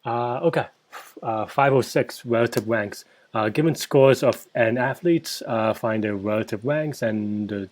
Okay. 506 relative ranks. Given scores of n athletes, find their relative ranks and the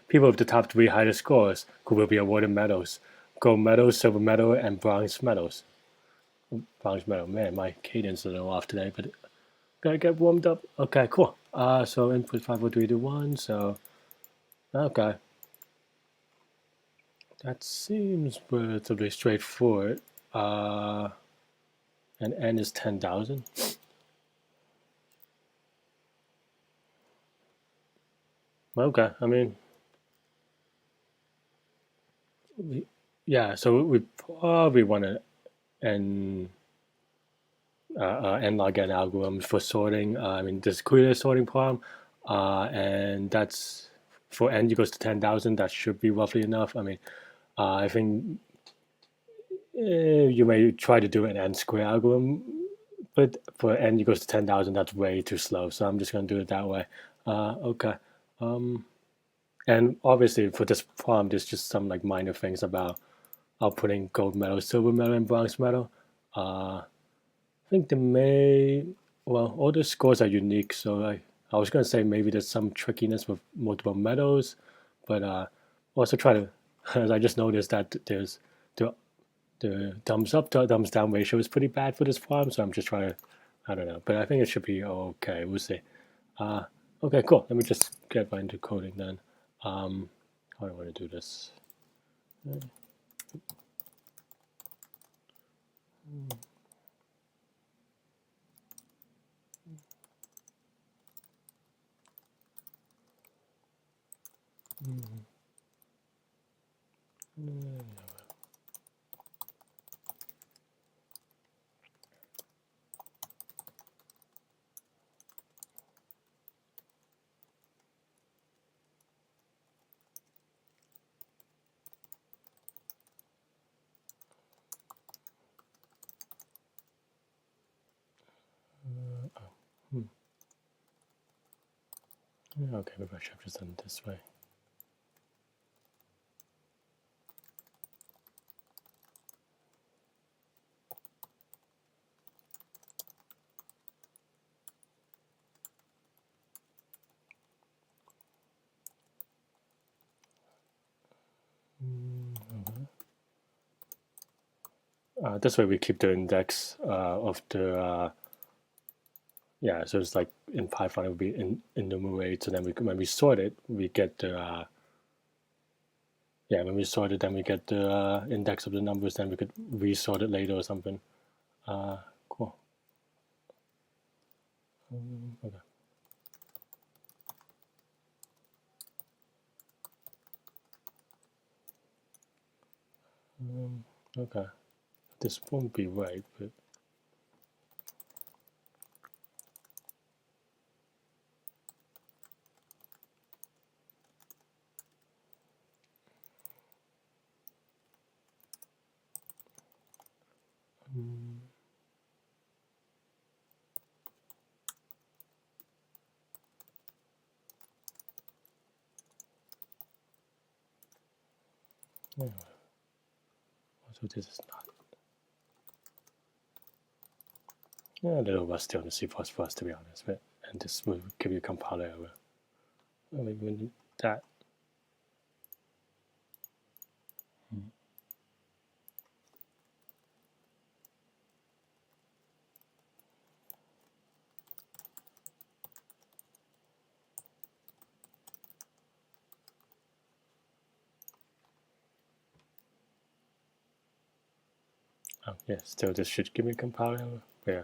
people with the top three highest scores who will be awarded medals. Gold medals, silver medal, and bronze medals. Bronze medal. Man, my cadence is a little off today, but gotta get warmed up. Okay, cool. So input 5, 4, 3, 2, 1. So, okay. That seems relatively straightforward. Uh, and n is 10,000. Okay, I mean, yeah, so we probably want to n n log n algorithms for sorting. I mean, there's clearly a sorting problem, and that's for n equals to 10,000. That should be roughly enough. I mean, I think you may try to do an n square algorithm, but for n equals to 10,000, that's way too slow. So I'm just going to do it that way. Okay. And obviously for this problem, there's just some like minor things about outputting gold medal, silver medal, and bronze medal. I think the may well all the scores are unique, so I was gonna say maybe there's some trickiness with multiple medals, but also try to as I just noticed that there's the the thumbs up to thumbs down ratio is pretty bad for this problem, so I'm just trying to I don't know, but I think it should be okay. We'll see. Uh, okay, cool. Let me just get right into coding then. How do I want to do this? Hmm. Okay, maybe I should have just done it this way. This way we keep the index of the yeah. So it's like in Python it would be enumerate. So then when we sort it, we get the yeah. When we sort it, then we get the index of the numbers. Then we could resort it later or something. Cool. Okay. Okay. This won't be right, but anyway. So this is not. Yeah, a little rusty on the C++, to be honest, but and this will give you a compiler error. Maybe that. Oh, yeah, still this should give me a compiler error. Yeah.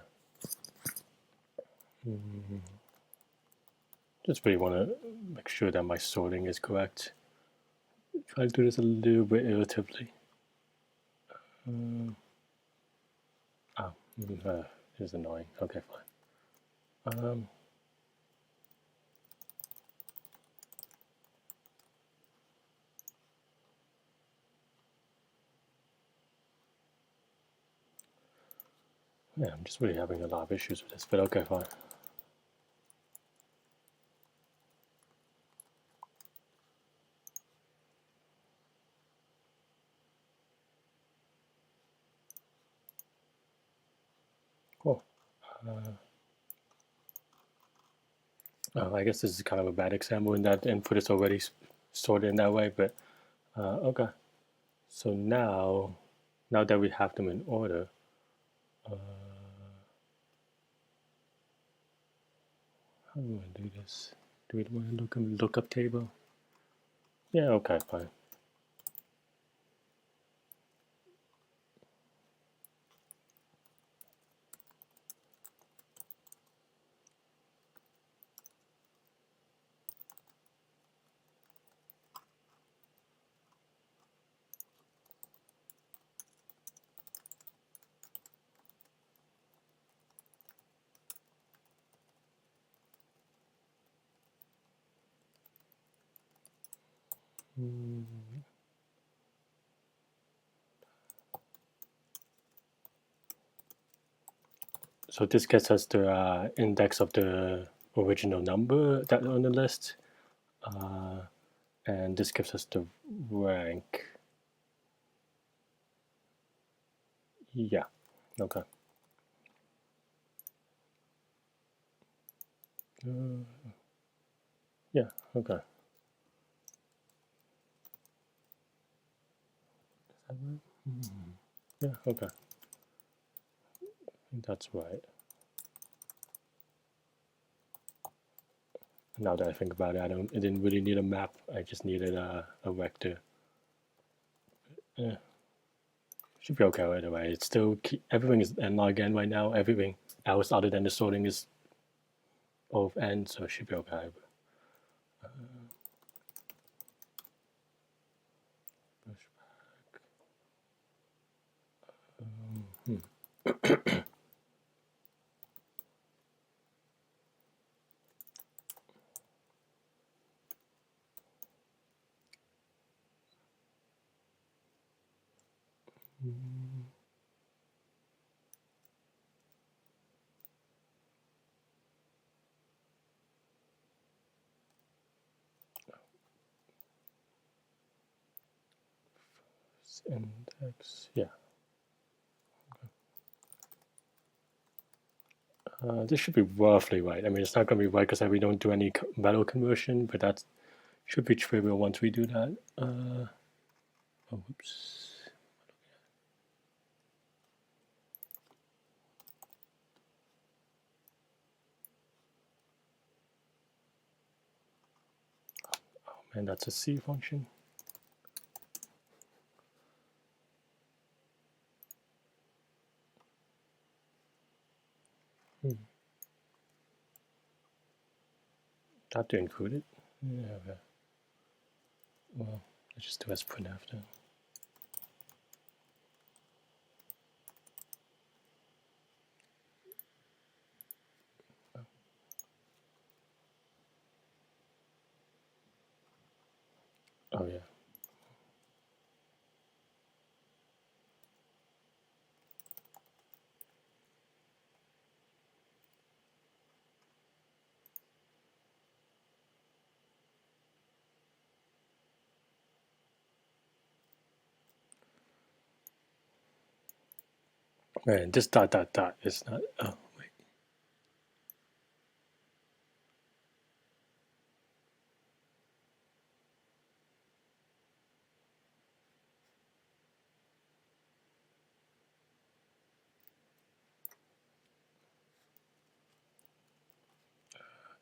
Just really want to make sure that my sorting is correct. Try to do this a little bit iteratively. Oh, it's annoying. Okay, fine. Yeah, I'm just really having a lot of issues with this, but okay, fine. Cool. I guess this is kind of a bad example in that input is already sorted in that way, but okay. So now that we have them in order, how do we want to do this? Do we want to look in the lookup table? Yeah, okay, fine. So this gets us the index of the original number that on the list, and this gives us the rank. Yeah, okay. Yeah, okay. Yeah, okay. I think that's right. Now that I think about it, I didn't really need a map. I just needed a vector. Yeah, should be okay right away. It's still everything is n log n right now. Everything else other than the sorting is of n, so it should be okay. Index, yeah. This should be roughly right. I mean, it's not going to be right because we don't do any value conversion, but that should be trivial once we do that. Oh, whoops. Oh man, that's a C function. That to include it. Yeah. Okay. Well, let's just do as printf then. Oh yeah. Man, this dot dot dot is not. Oh wait.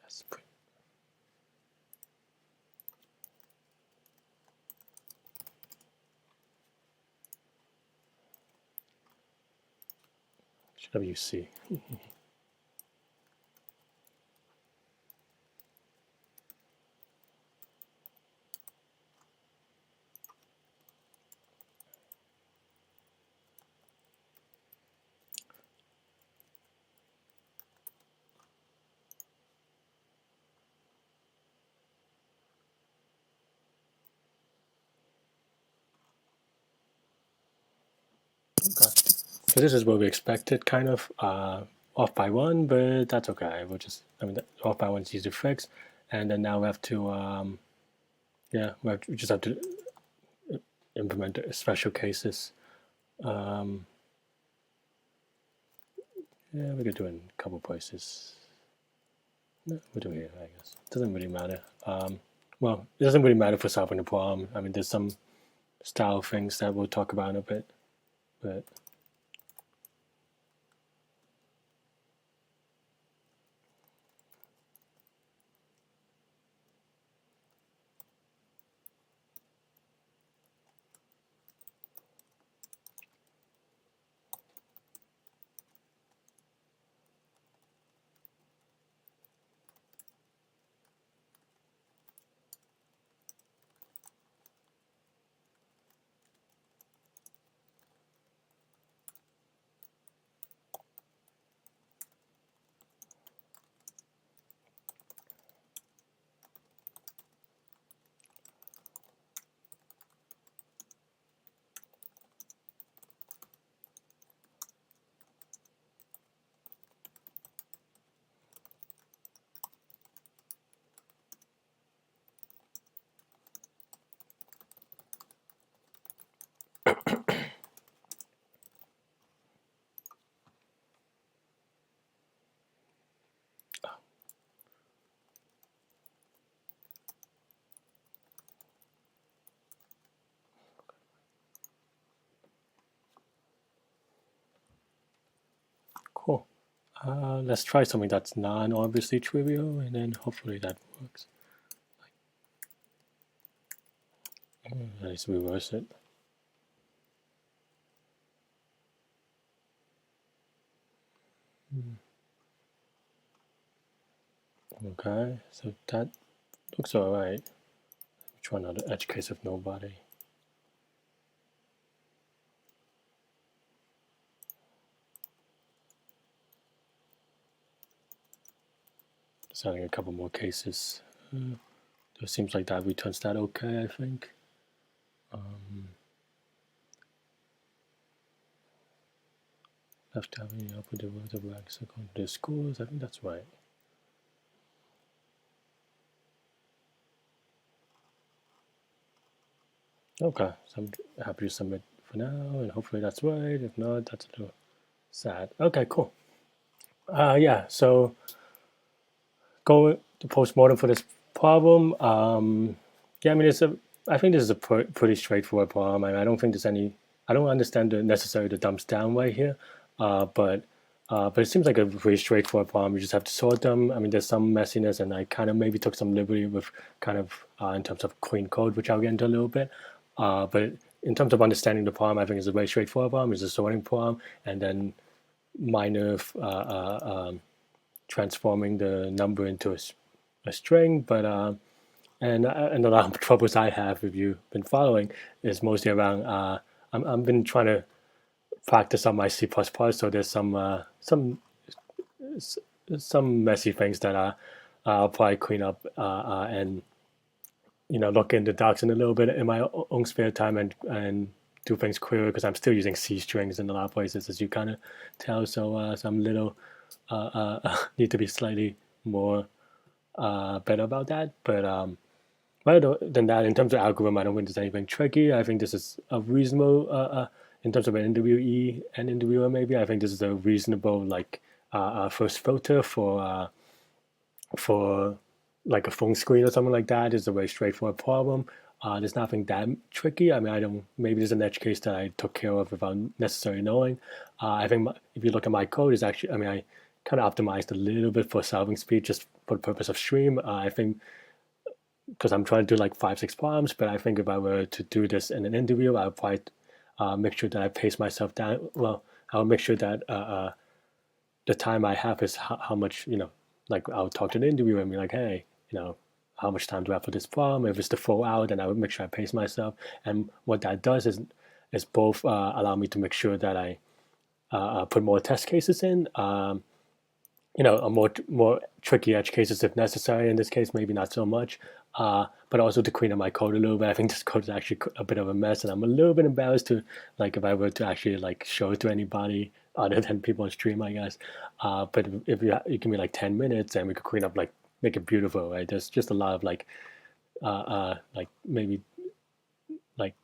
That's print. WC. Okay. So this is what we expected, kind of off by one, but that's okay. We'll just, I mean, off by one is easy to fix, and then now we have to, yeah, we just have to implement special cases. Yeah, Yeah, we could do it in a couple places. No, we'll do it here, I guess. It doesn't really matter. Well, it doesn't really matter for solving the problem. I mean, there's some style things that we'll talk about in a bit, but cool. Let's try something that's non-obviously trivial, and then hopefully that works. Let's reverse it. Okay, so that looks alright. Try another edge case of nobody. Just adding a couple more cases. It seems like that returns that okay, I think. Left having the upper the words of rags according to the schools. I think that's right. Okay, so I'm happy to submit for now, and hopefully that's right. If not, that's a little sad. Okay, cool. Yeah, so go to post-mortem for this problem. Yeah, I mean, I think this is a pretty straightforward problem. I don't think there's any. I don't understand necessarily the dumps down way here, but it seems like a pretty straightforward problem. You just have to sort them. I mean, there's some messiness, and I kind of maybe took some liberty with kind of in terms of clean code, which I'll get into a little bit. But in terms of understanding the problem, I think it's a very straightforward problem. It's a sorting problem, and then minor transforming the number into a string. But and a lot of troubles I have, if you've been following, is mostly around. I've been trying to practice on my C++, so there's some messy things that I'll probably clean up and look into docs in a little bit in my own spare time and do things clearer, because I'm still using C strings in a lot of places, as you kind of tell. So I'm little need to be slightly more better about that. But other than that, in terms of algorithm, I don't think there's anything tricky. I think this is a reasonable in terms of an interviewee and interviewer. Maybe I think this is a reasonable first filter for like a phone screen or something like that. Is a very straightforward problem. There's nothing that tricky. I mean, maybe there's an edge case that I took care of without necessarily knowing. I think if you look at my code, is actually, I mean, I kind of optimized a little bit for solving speed just for the purpose of stream. I think because I'm trying to do like 5-6 problems, but I think if I were to do this in an interview, I'll probably make sure that I pace myself down. Well, I'll make sure that the time I have is how much, like I'll talk to the interviewer and be like, hey, how much time do I have for this problem? If it's the full hour, then I would make sure I pace myself. And what that does is both allow me to make sure that I put more test cases in, a more tricky edge cases if necessary. In this case, maybe not so much, but also to clean up my code a little bit. I think this code is actually a bit of a mess, and I'm a little bit embarrassed to, like, if I were to actually like show it to anybody other than people on stream, I guess. But if you give me like 10 minutes, and we could clean up, like, make it beautiful, right? There's just a lot of like maybe like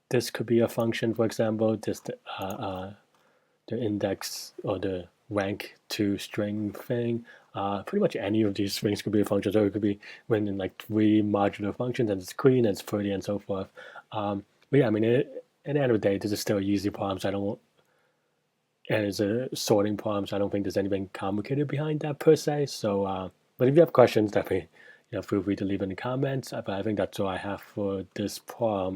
this could be a function, for example, just the index or the rank to string thing. Pretty much any of these strings could be a function, so it could be when in like 3 modular functions, and it's clean, and it's 30, and so forth. But yeah, I mean, at the end of the day, this is still an easy problem, so I don't, and it's a sorting problem, so I don't think there's anything complicated behind that per se. So, but if you have questions, definitely, feel free to leave in the comments. But I think that's all I have for this problem.